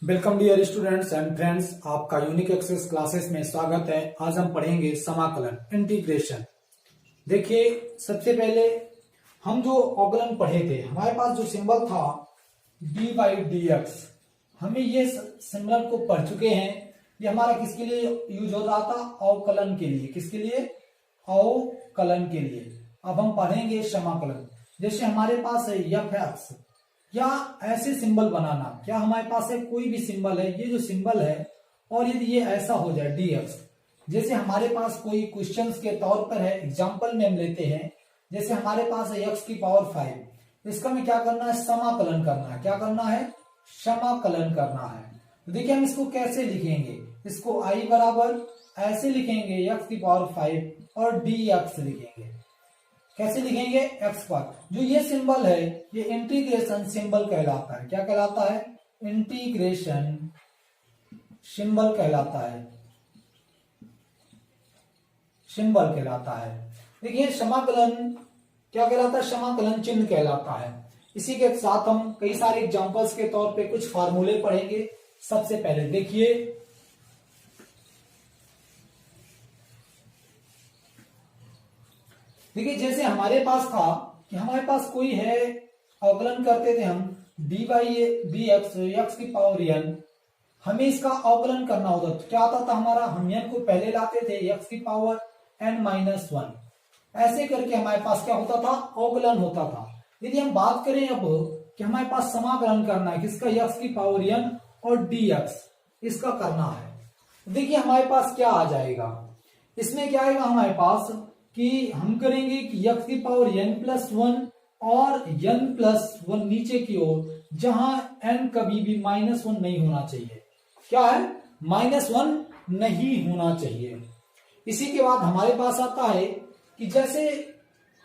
Welcome dear students and friends, आपका unique access classes में स्वागत है। आज हम पढ़ेंगे समाकलन, इंटीग्रेशन। देखिए, सबसे पहले हम जो अवकलन पढ़े थे, हमारे पास जो सिंबल था डी बाई डी एक्स, हमें ये सिंबल को पढ़ चुके हैं। ये हमारा किसके लिए यूज हो रहा था? अवकलन के लिए। किसके लिए? अवकलन के लिए। अब हम पढ़ेंगे समाकलन। जैसे हमारे पास है एफ एक्स, या ऐसे सिंबल बनाना। क्या हमारे पास है कोई भी सिंबल है, ये जो सिंबल है, और यदि ये ऐसा हो जाए डी एक्स, जैसे हमारे पास कोई क्वेश्चंस के तौर पर है, एग्जांपल में हम लेते हैं, जैसे हमारे पास है एक्स की पावर 5, इसका हमें क्या करना है? समाकलन करना है। क्या करना है? समाकलन करना है। तो देखिए हम इसको कैसे लिखेंगे, इसको आई बराबर ऐसे लिखेंगे एक्स की पावर 5 और डी एक्स लिखेंगे। कैसे लिखेंगे? एक्स पर जो ये सिंबल है, ये इंटीग्रेशन सिंबल कहलाता है। क्या कहलाता है? इंटीग्रेशन सिंबल कहलाता है। सिंबल कहलाता है। देखिए समाकलन क्या कहलाता है? समाकलन चिन्ह कहलाता है। इसी के साथ हम कई सारे एग्जांपल्स के तौर पे कुछ फार्मूले पढ़ेंगे। सबसे पहले देखिए, जैसे हमारे पास था कि हमारे पास कोई है, अवकलन करते थे हम D by D x, x की पावर एन, हमें इसका अवकलन करना होता। तो क्या आता था हमारा? हम एन को पहले लाते थे, एक्स की पावर एन माइनस 1, ऐसे करके हमारे पास क्या होता था? अवकलन होता था। यदि हम बात करें अब कि हमारे पास समाकलन करना है, किसका? एक्स की पावर एन और डी एक्स, इसका करना है। देखिए हमारे पास क्या आ जाएगा, इसमें क्या आएगा हमारे पास कि हम करेंगे कि x की पावर n प्लस 1 और n प्लस 1 नीचे की ओर, जहां n कभी भी माइनस 1 नहीं होना चाहिए। क्या है? माइनस 1 नहीं होना चाहिए। इसी के बाद हमारे पास आता है कि जैसे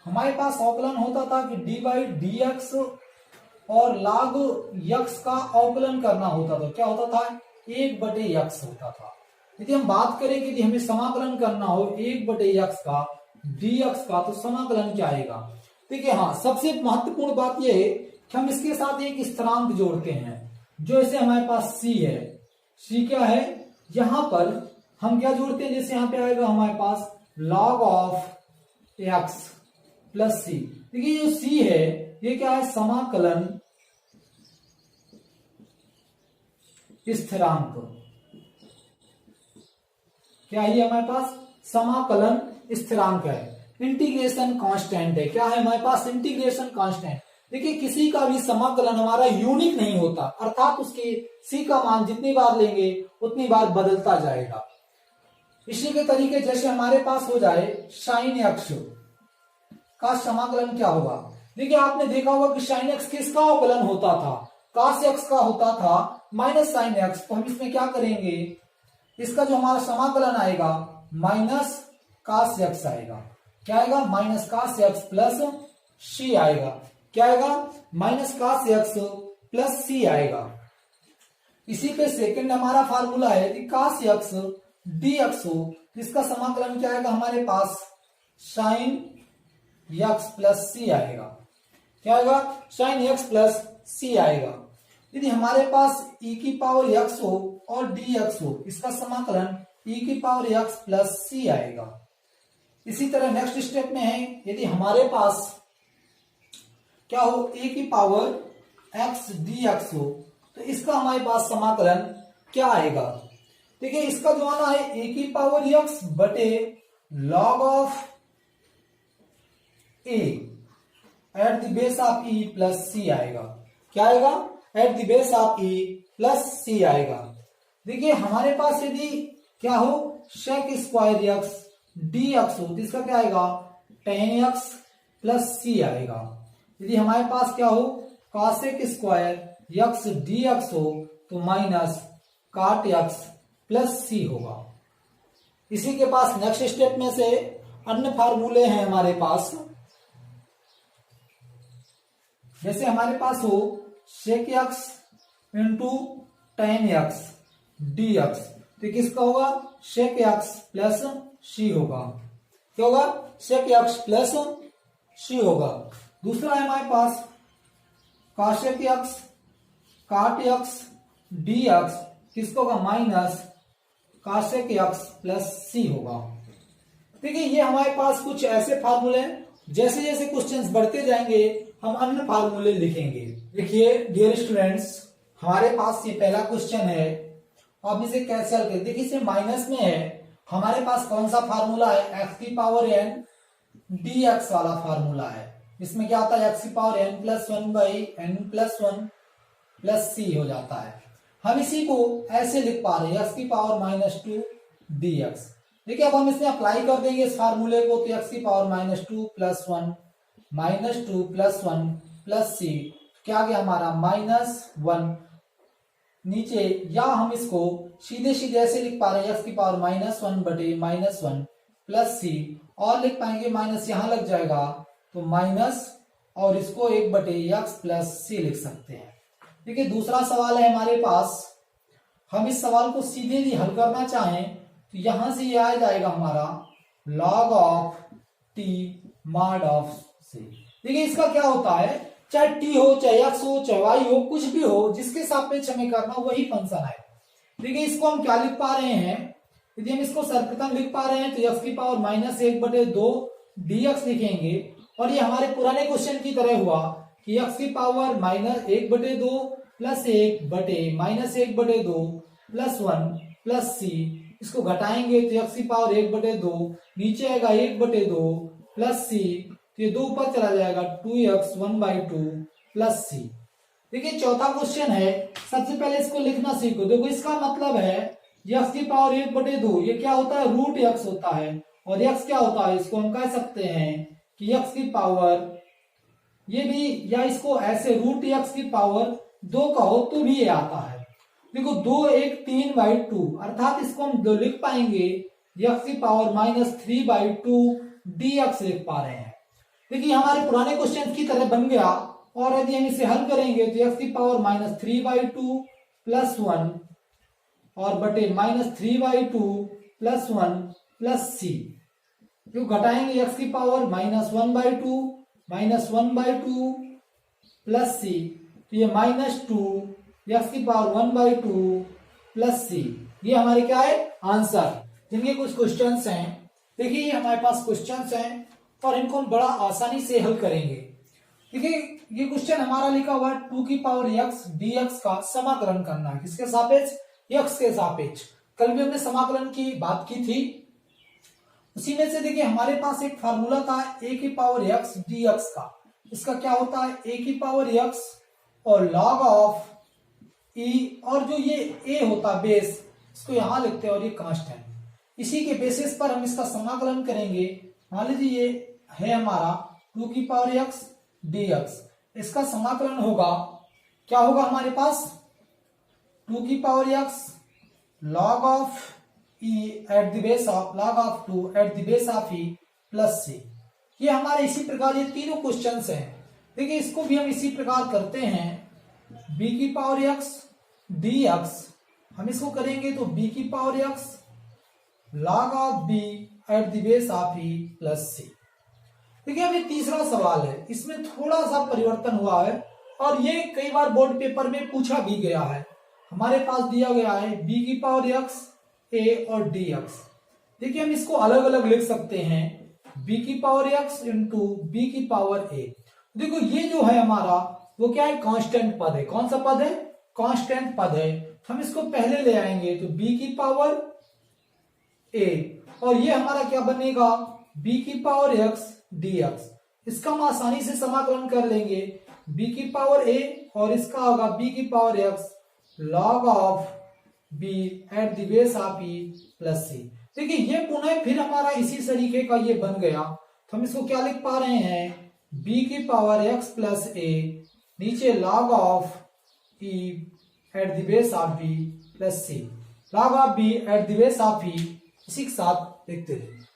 हमारे पास अवकलन होता था कि डी बाई डी एक्स और log x का अवकलन करना होता था। क्या होता था? 1/x होता था। यदि हम बात करें कि हमें समाकलन करना हो 1/x का dx का, तो समाकलन क्या आएगा? देखिए हाँ, सबसे महत्वपूर्ण बात यह है कि हम इसके साथ एक स्थिरांक जोड़ते हैं, जो ऐसे हमारे पास c है। c क्या है? यहां पर हम क्या जोड़ते हैं? जैसे यहां पे आएगा हमारे पास log of x plus c। देखिए जो c है ये क्या है? समाकलन स्थिरांक। क्या है ये हमारे पास? समाकलन स्थिरांक है। इंटीग्रेशन कांस्टेंट है। क्या है हमारे पास? Integration constant. देखिए किसी का भी समाकलन हमारा यूनिक नहीं होता, अर्थात उसके सी का मान जितनी बार लेंगे उतनी बार बदलता जाएगा। इसी के तरीके जैसे हमारे पास हो जाए साइन एक्स का समाकलन क्या होगा? देखिए आपने देखा होगा कि साइन एक्स किसका अवकलन होता था? कास एक्स का होता था माइनस साइन एक्स। तो हम इसमें क्या करेंगे, इसका जो हमारा समाकलन आएगा माइनस कास एक्स आएगा। क्या आएगा? Minus cos x plus C आएगा। क्या आएगा? Minus cos x plus C आएगा। इसी पे सेकंड हमारा फार्मूला है कि कास एक्स डी एक्स हो, इसका समाकलन क्या आएगा हमारे पास? साइन एक्स प्लस सी आएगा। क्या आएगा? साइन एक्स प्लस सी आएगा। यदि हमारे पास e की पावर x हो और dx हो, इसका समाकलन e की पावर x प्लस सी आएगा। इसी तरह नेक्स्ट स्टेप में है, यदि हमारे पास क्या हो? a की पावर x dx हो, तो इसका हमारे पास समाकलन क्या आएगा? देखिए इसका जो आना है a की पावर x बटे log of a at the base of e plus C आएगा। क्या आएगा? At the base of e plus C आएगा। देखिए हमारे पास यदि क्या हो? Sec square X D X हो, तो इसका क्या आएगा? टेन एक्स प्लस सी आएगा। यदि हमारे पास क्या हो? कासेक स्क्वायर एक्स डी एक्स हो, तो माइनस काट एक्स प्लस सी होगा। इसी के पास नेक्स्ट स्टेप में से अन्य फार्मूले हैं हमारे पास। जैसे हमारे पास हो sec x into tan x D x, तो किसका होगा? सेक एक्स प्लस सी होगा। क्या होगा? सेक एक्स प्लस सी होगा। दूसरा है हमारे पास कासेक एक्स काट एक्स dx किसको होगा minus cosec x plus c होगा। देखिए ये हमारे पास कुछ ऐसे फार्मूले हैं, जैसे जैसे क्वेश्चंस बढ़ते जाएंगे हम अन्य फार्मूले लिखेंगे। देखिए डियर स्टूडेंट्स, हमारे पास ये पहला क्वेश्चन है, अब इसे कैसे हल करें। देखिए इसे माइनस में है, हमारे पास कौन सा फार्मूला है, x की पावर n dx वाला फार्मूला है। इसमें क्या आता है, x की power n plus one by n plus one plus c हो जाता है। हम इसी को ऐसे लिख पा रहे हैं, x की पावर माइनस टू dx। देखिए अब हम इसमें अप्लाई कर देंगे इस फार्मूले को, तो x की power minus two plus one plus c, क्या गया हमारा माइनस वन नीचे, या हम इसको सीधे सीधे ऐसे लिख पा रहे हैं, x की पावर माइनस वन बटे माइनस वन प्लस c, और लिख पाएंगे माइनस यहां लग जाएगा तो माइनस, और इसको एक बटे x प्लस c लिख सकते हैं। देखिए दूसरा सवाल है हमारे पास, हम इस सवाल को सीधे भी हल करना चाहें तो यहां से ये आ जाएगा हमारा log of t mod of c। देखिए इसका क्या होता है, चाहे t हो चाहे x हो चाहे y हो, कुछ भी हो, जिसके सापेक्ष हमें करना वही फंक्शन है। देखिए इसको हम क्या लिख पा रहे हैं, यदि हम इसको सर्वप्रथम लिख पा रहे हैं तो x की पावर माइनस एक बटे दो dx लिखेंगे, और ये हमारे पुराने क्वेश्चन की तरह हुआ कि x की पावर माइनस एक बटे दो प्लस एक बटे माइनस एक बटे दो प्लस वन प्लस c, इसको घटाएंगे तो x की पावर एक बटे दो, नीचे आएगा एक बटे दो प्लस c, तो ये दो ऊपर चला जाएगा 2x one by two plus c। देखिए चौथा क्वेश्चन है, सबसे पहले इसको लिखना सीखो। देखो इसका मतलब है x की पावर एक बटे दो, ये क्या होता है रूट x होता है, और x क्या होता है, इसको हम कह सकते हैं कि x की पावर ये भी, या इसको ऐसे रूट x की पावर दो कहो तो भी ये आता है। देखो दो एक तीन बाई टू, अर्थात इसको हम दो लिख पाएंगे x की power minus three by two dx लिख पा रहे हैं। देखिए हमारे पुराने क्वेश्चन की तरह बन गया, और यदि हम इसे हल करेंगे तो x की power minus three by two plus one और बटे minus three by two plus one plus c, क्यों घटाएंगे x की power minus one by two plus c, तो ये माइनस टू x की power one by two plus c, ये हमारे क्या है आंसर। जिनके कुछ क्वेश्चंस हैं, देखिए ये हमारे पास क्वेश्चंस हैं और इनको हम बड़ा आसानी से हल करेंगे। देखिए ये क्वेश्चन हमारा लिखा हुआ है टू की पावर x dx का समाकलन करना है, किसके सापेक्ष, x के सापेक्ष। कल भी हमने समाकलन की बात की थी, उसी में से देखिए हमारे पास एक फार्मूला था a की पावर x dx का। इसका क्या होता है, a की पावर x और log ऑफ e, और जो ये a होता है बेस, इसको यहां लिखते हैं, और ये कांस्टेंट, इसी के बेसिस पर हम इसका समाकलन करेंगे। मान लीजिए ये है हमारा टू की पावर x dx, इसका समाकलन होगा, क्या होगा हमारे पास, टू की power x log of e at the base of log of two at the base of e plus c। ये हमारे इसी प्रकार ये तीनों क्वेश्चंस हैं। देखिए इसको भी हम इसी प्रकार करते हैं, b की पावर x dx, हम इसको करेंगे तो b की power x log of b eight the base of e plus c। देखिए अभी तीसरा सवाल है, इसमें थोड़ा सा परिवर्तन हुआ है, और ये कई बार बोर्ड पेपर में पूछा भी गया है। हमारे पास दिया गया है b की पावर x a और dx। देखिए हम इसको अलग अलग लिख सकते हैं, b की पावर x इंटू b की पावर a। देखो ये जो है हमारा वो क्या है, कांस्टेंट पद है। कौन सा पद है, कांस्टेंट पद है। हम इसको पहले ले आएंगे तो b की पावर a, और ये हमारा क्या बनेगा b की पावर x dx। इसका हम आसानी से समाकलन कर लेंगे, b की पावर a और इसका होगा b की power x log of b eight the base of e plus c। देखिए ये पुनः फिर हमारा इसी तरीके का ये बन गया, तो हम इसको क्या लिख पा रहे हैं, b की पावर x प्लस a नीचे log of e at the base of b plus c, log of b eight the base of e, इसी के साथ लिखते रहे।